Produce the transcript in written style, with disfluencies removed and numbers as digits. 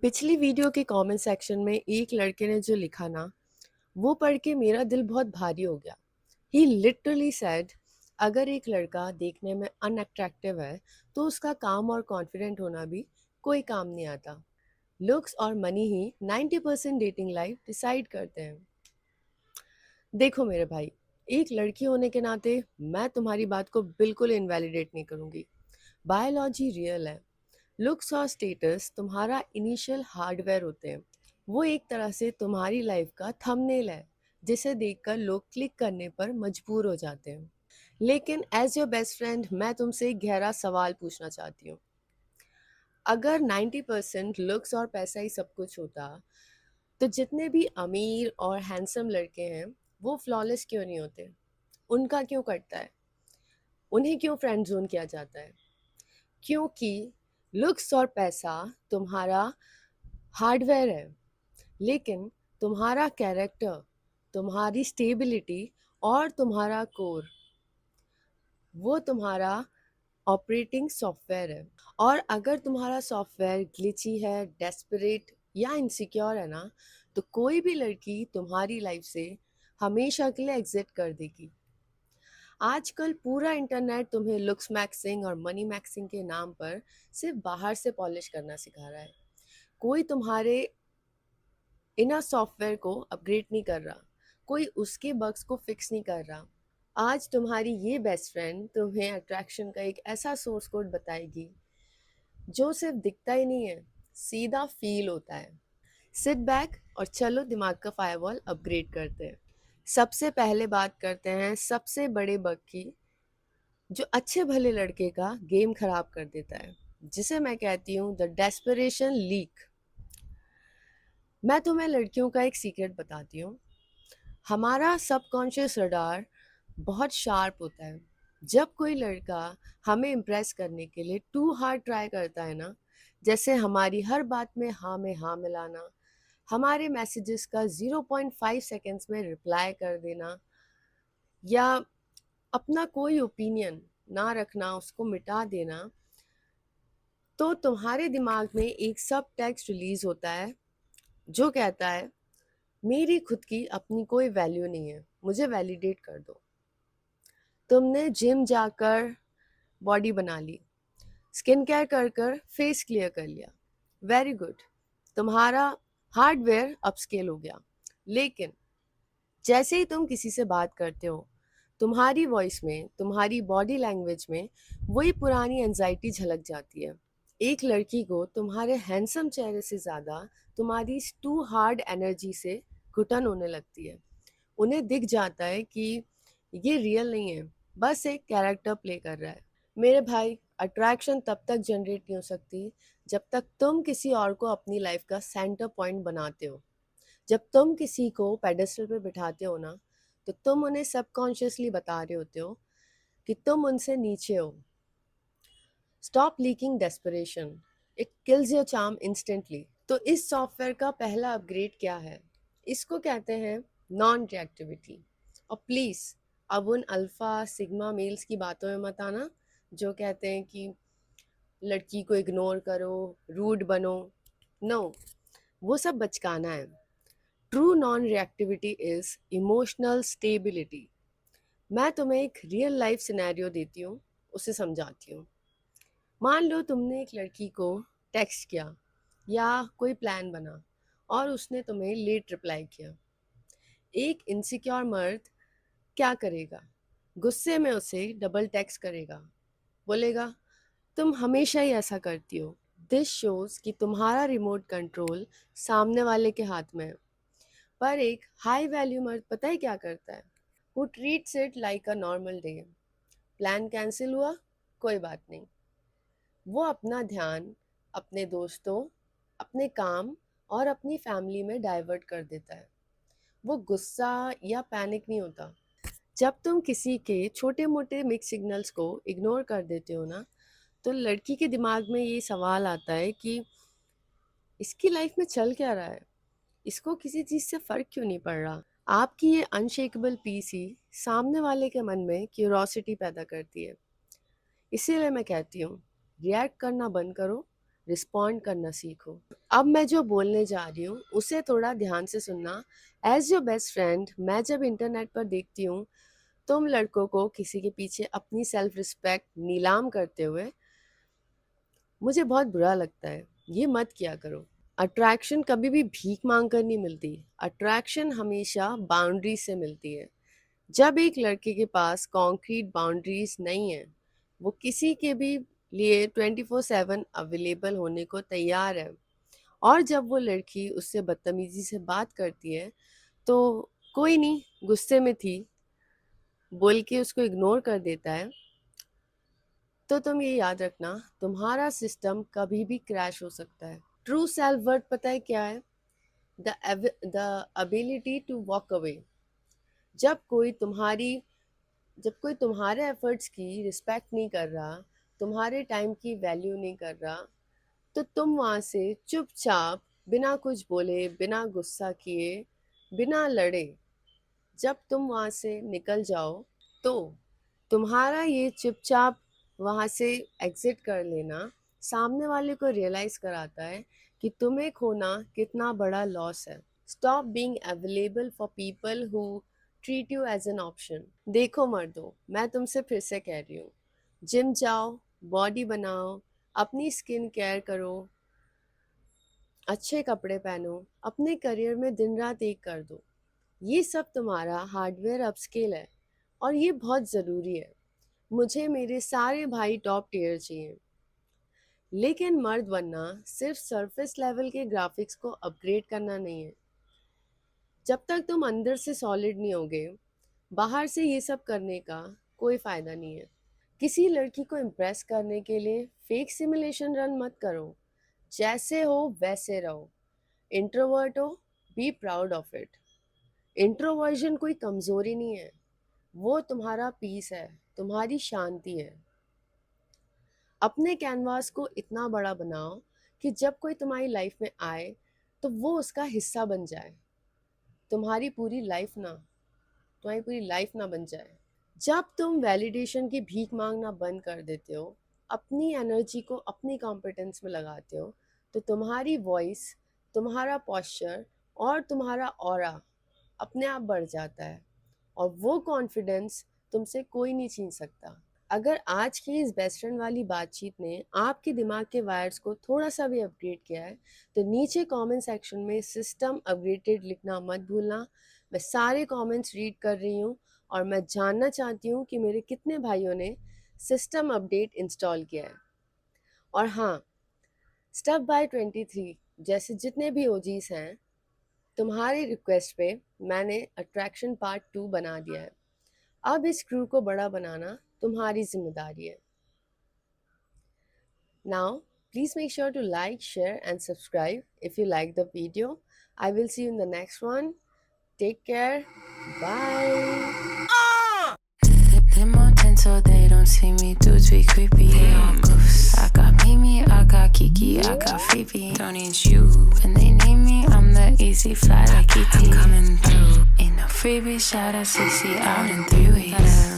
पिछली वीडियो के comment section में एक लड़के ने जो लिखा ना, वो पढ़ के मेरा दिल बहुत भारी हो गया। ही लिटरली सेड, अगर एक लड़का देखने में अनअट्रैक्टिव है तो उसका काम और कॉन्फिडेंट होना भी कोई काम नहीं आता। लुक्स और मनी ही 90% डेटिंग लाइफ डिसाइड करते हैं। देखो मेरे भाई, एक लड़की होने के नाते मैं तुम्हारी बात को बिल्कुल इनवैलिडेट नहीं करूंगी। बायोलॉजी रियल है। लुक्स और स्टेटस तुम्हारा इनिशियल हार्डवेयर होते हैं। वो एक तरह से तुम्हारी लाइफ का थंबनेल है, जिसे देखकर लोग क्लिक करने पर मजबूर हो जाते हैं। लेकिन एज योर बेस्ट फ्रेंड मैं तुमसे एक गहरा सवाल पूछना चाहती हूँ। अगर 90% लुक्स और पैसा ही सब कुछ होता, तो जितने भी अमीर और हैंडसम लड़के हैं वो फ्लॉलेस क्यों नहीं होते? उनका क्यों कटता है? उन्हें क्यों फ्रेंड जोन किया जाता है? क्योंकि लुक्स और पैसा तुम्हारा हार्डवेयर है, लेकिन तुम्हारा कैरेक्टर, तुम्हारी स्टेबिलिटी और तुम्हारा कोर, वो तुम्हारा ऑपरेटिंग सॉफ्टवेयर है। और अगर तुम्हारा सॉफ्टवेयर ग्लिची है, डेस्परेट या इनसिक्योर है ना, तो कोई भी लड़की तुम्हारी लाइफ से हमेशा के लिए एग्जिट कर देगी। आजकल पूरा इंटरनेट तुम्हें लुक्स मैक्सिंग और मनी मैक्सिंग के नाम पर सिर्फ बाहर से पॉलिश करना सिखा रहा है। कोई तुम्हारे इनर सॉफ्टवेयर को अपग्रेड नहीं कर रहा, कोई उसके बग्स को फिक्स नहीं कर रहा। आज तुम्हारी ये बेस्ट फ्रेंड तुम्हें अट्रैक्शन का एक ऐसा सोर्स कोड बताएगी जो सिर्फ दिखता ही नहीं है, सीधा फील होता है। सिट बैक और चलो दिमाग का फायरवॉल अपग्रेड करते हैं। सबसे पहले बात करते हैं सबसे बड़े बग की, जो अच्छे भले लड़के का गेम खराब कर देता है, जिसे मैं कहती हूँ द डेस्परेशन लीक। मैं तुम्हें लड़कियों का एक सीक्रेट बताती हूँ। हमारा सबकॉन्शियस रडार बहुत शार्प होता है। जब कोई लड़का हमें इम्प्रेस करने के लिए टू हार्ड ट्राई करता है ना, जैसे हमारी हर बात में हाँ मिलाना, हमारे मैसेजेस का 0.5 सेकेंड्स में रिप्लाई कर देना, या अपना कोई ओपिनियन ना रखना, उसको मिटा देना, तो तुम्हारे दिमाग में एक सब टेक्स्ट रिलीज होता है जो कहता है मेरी खुद की अपनी कोई वैल्यू नहीं है, मुझे वैलिडेट कर दो। तुमने जिम जाकर बॉडी बना ली, स्किन केयर कर कर फेस क्लियर कर लिया, वेरी गुड, तुम्हारा हार्डवेयर अपस्केल हो गया। लेकिन जैसे ही तुम किसी से बात करते हो, तुम्हारी वॉइस में, तुम्हारी बॉडी लैंग्वेज में वही पुरानी एंजाइटी झलक जाती है। एक लड़की को तुम्हारे हैंडसम चेहरे से ज़्यादा तुम्हारी टू हार्ड एनर्जी से घुटन होने लगती है। उन्हें दिख जाता है कि ये रियल नहीं है, बस एक कैरेक्टर प्ले कर रहा है। मेरे भाई, अट्रैक्शन तब तक जनरेट नहीं हो सकती जब तक तुम किसी और को अपनी लाइफ का सेंटर पॉइंट बनाते हो। जब तुम किसी को पेडेस्टल पे बिठाते हो ना, तो तुम उन्हें सबकॉन्शियसली बता रहे होते हो कि तुम उनसे नीचे हो। Stop leaking desperation, it kills your charm instantly. तो इस सॉफ्टवेयर का पहला अपग्रेड क्या है? इसको कहते हैं नॉन रिएक्टिविटी। और प्लीज़ अब उन अल्फ़ा सिग्मा मेल्स की बातों में मत आना जो कहते हैं कि लड़की को इग्नोर करो, रूड बनो। नो, वो सब बचकाना है। True non reactivity is emotional stability. मैं तुम्हें एक रियल लाइफ सिनेरियो देती हूँ, उसे समझाती हूँ। मान लो तुमने एक लड़की को टेक्स्ट किया या कोई प्लान बना और उसने तुम्हें लेट रिप्लाई किया। एक इनसिक्योर मर्द क्या करेगा? गुस्से में उसे डबल टेक्स्ट करेगा, बोलेगा तुम हमेशा ही ऐसा करती हो। दिस शोज कि तुम्हारा रिमोट कंट्रोल सामने वाले के हाथ में है। पर एक हाई वैल्यू मर्द पता है क्या करता है? Who treats it like a normal day. Plan cancel हुआ, कोई बात नहीं, वो अपना ध्यान अपने दोस्तों, अपने काम और अपनी फैमिली में डाइवर्ट कर देता है। वो गुस्सा या पैनिक नहीं होता। जब तुम किसी के छोटे मोटे मिक्स सिग्नल्स को इग्नोर कर देते हो ना, तो लड़की के दिमाग में ये सवाल आता है कि इसकी लाइफ में चल क्या रहा है, इसको किसी चीज़ से फ़र्क क्यों नहीं पड़ रहा। आपकी ये अनशेकेबल पीस ही सामने वाले के मन में क्यूरोसिटी पैदा करती है। इसीलिए मैं कहती हूँ, रिएक्ट करना बंद करो, रिस्पॉन्ड करना सीखो। अब मैं जो बोलने जा रही हूँ उसे थोड़ा ध्यान से सुनना। एज योर बेस्ट फ्रेंड, मैं जब इंटरनेट पर देखती हूँ तुम लड़कों को किसी के पीछे अपनी सेल्फ रिस्पेक्ट नीलाम करते हुए, मुझे बहुत बुरा लगता है। ये मत किया करो। अट्रैक्शन कभी भी भीख मांग कर नहीं मिलती। अट्रैक्शन हमेशा बाउंड्री से मिलती है। जब एक लड़के के पास कॉन्क्रीट बाउंड्रीज नहीं है, वो किसी के भी लिए 24/7 अवेलेबल होने को तैयार है, और जब वो लड़की उससे बदतमीजी से बात करती है तो कोई नहीं, गुस्से में थी बोल के उसको इग्नोर कर देता है, तो तुम ये याद रखना, तुम्हारा सिस्टम कभी भी क्रैश हो सकता है। ट्रू सेल्फ वर्थ पता है क्या है? The ability to walk away. जब कोई तुम्हारी जब कोई तुम्हारे एफर्ट्स की रिस्पेक्ट नहीं कर रहा, तुम्हारे टाइम की वैल्यू नहीं कर रहा, तो तुम वहाँ से चुपचाप, बिना कुछ बोले, बिना गुस्सा किए, बिना लड़े, जब तुम वहाँ से निकल जाओ, तो तुम्हारा ये चुपचाप वहाँ से एग्जिट कर लेना सामने वाले को रियलाइज कराता है कि तुम्हें खोना कितना बड़ा लॉस है। Stop being available for people who treat you as an option. देखो मर्दों, मैं तुमसे फिर से कह रही हूँ, जिम जाओ, बॉडी बनाओ, अपनी स्किन केयर करो, अच्छे कपड़े पहनो, अपने करियर में दिन रात एक कर दो। ये सब तुम्हारा हार्डवेयर अपस्केल है, और ये बहुत ज़रूरी है। मुझे मेरे सारे भाई टॉप टियर चाहिए, लेकिन मर्द बनना सिर्फ सरफेस लेवल के ग्राफिक्स को अपग्रेड करना नहीं है। जब तक तुम अंदर से सॉलिड नहीं होगे, बाहर से ये सब करने का कोई फ़ायदा नहीं है। किसी लड़की को इम्प्रेस करने के लिए फेक सिमुलेशन रन मत करो। जैसे हो वैसे रहो। इंट्रोवर्ट हो, be proud of it. Introversion कोई कमज़ोरी नहीं है, वो तुम्हारा पीस है, तुम्हारी शांति है। अपने कैनवास को इतना बड़ा बनाओ कि जब कोई तुम्हारी लाइफ में आए तो वो उसका हिस्सा बन जाए, तुम्हारी पूरी लाइफ ना बन जाए। जब तुम वैलिडेशन की भीख मांगना बंद कर देते हो, अपनी एनर्जी को अपनी कॉम्पिटेंस में लगाते हो, तो तुम्हारी वॉइस, तुम्हारा पॉस्चर और तुम्हारा ऑरा अपने आप बढ़ जाता है, और वो कॉन्फिडेंस तुमसे कोई नहीं छीन सकता। अगर आज की इस बेस्ट फ्रेंड वाली बातचीत ने आपके दिमाग के वायर्स को थोड़ा सा भी अपग्रेड किया है, तो नीचे कमेंट सेक्शन में सिस्टम अपग्रेडेड लिखना मत भूलना। मैं सारे कमेंट्स रीड कर रही हूँ, और मैं जानना चाहती हूँ कि मेरे कितने भाइयों ने सिस्टम अपडेट इंस्टॉल किया है। और हाँ, स्टफ बाय 23 जैसे जितने भी ओजीज हैं, तुम्हारी रिक्वेस्ट पे मैंने अट्रैक्शन पार्ट 2 बना दिया है। अब इस क्रू को बड़ा बनाना तुम्हारी जिम्मेदारी है। Now, please make sure to like, share and subscribe if you like the video. I will see you in the next one. Take care. Bye. Limo tinted so they don't see me. Dudes be creepy. They all goofs. I got Mimi, I got Kiki, I got Phoebe. Don't need you. When they need me, I'm the easy fly like ET. I'm coming through. Ain't no freebie. Shout out CC out in 3 weeks.